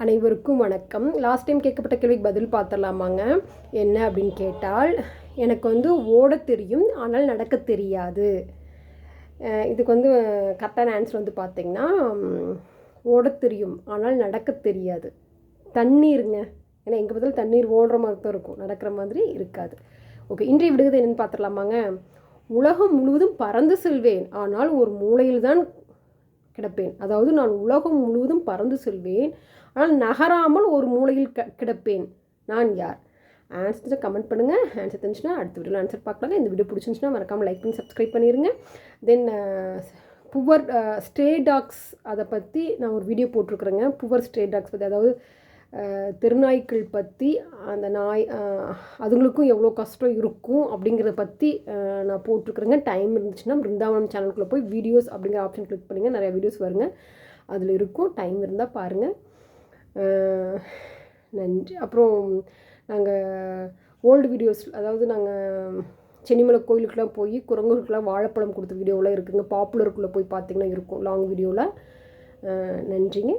அனைவருக்கும் வணக்கம். Last time கேட்கப்பட்ட கேள்விக்கு பதில் பார்த்துடலாமாங்க. என்ன அப்படின்னு கேட்டால், எனக்கு ஓட தெரியும் ஆனால் நடக்க தெரியாது. இதுக்கு கரெக்டான ஆன்சர் பார்த்திங்கன்னா, ஓட தெரியும் ஆனால் நடக்க தெரியாது. தண்ணீருங்க. ஏன்னா எங்கே பார்த்தாலும் தண்ணீர் ஓடுற மாதிரி தான் இருக்கும், நடக்கிற மாதிரி இருக்காது. ஓகே, இன்றைய விடுகிறது என்னென்னு பார்த்துடலாமாங்க. உலகம் முழுவதும் பறந்து செல்வேன் ஆனால் ஒரு மூலையில் தான் கிடப்பேன். அதாவது நான் உலகம் முழுவதும் பறந்து செல்வேன் ஆனால் நகராமல் ஒரு மூலையில் கிடப்பேன். நான் யார்? ஆன்சர் கமெண்ட் பண்ணுங்கள். ஆன்சர் தெரிஞ்சுன்னா அடுத்த வீடியோவில் ஆன்சர் பார்க்கலாங்க. இந்த வீடியோ பிடிச்சிருந்துச்சுன்னா மறக்காமல் லைக் பண்ணி சப்ஸ்கிரைப் பண்ணிடுங்க. தென் புவர் ஸ்ட்ரே டாக்ஸ் அதை பற்றி நான் ஒரு வீடியோ போட்டிருக்குறேங்க. புவர் ஸ்ட்ரே டாக்ஸ் பற்றி, அதாவது தெருநாய்க்கள் பற்றி, அந்த நாய் அதுங்களுக்கும் எவ்வளோ கஷ்டம் இருக்கும் அப்படிங்கிறத பற்றி நான் போட்டிருக்குறேங்க. டைம் இருந்துச்சுன்னா பிருந்தாவனம் சேனலுக்குள்ளே போய் வீடியோஸ் அப்படிங்கிற ஆப்ஷன் கிளிக் பண்ணிங்க. நிறையா வீடியோஸ் வருங்க, அதில் இருக்கும். டைம் இருந்தால் பாருங்கள். நன்றி. அப்புறம் நாங்கள் ஓல்டு வீடியோஸ், அதாவது நாங்கள் சென்னிமலை கோயிலுக்கெலாம் போய் குரங்குகளுக்கெலாம் வாழைப்பழம் கொடுத்த வீடியோலாம் இருக்குதுங்க. பாப்புலருக்குள்ளே போய் பார்த்திங்கன்னா இருக்கும் லாங் வீடியோவில். நன்றிங்க.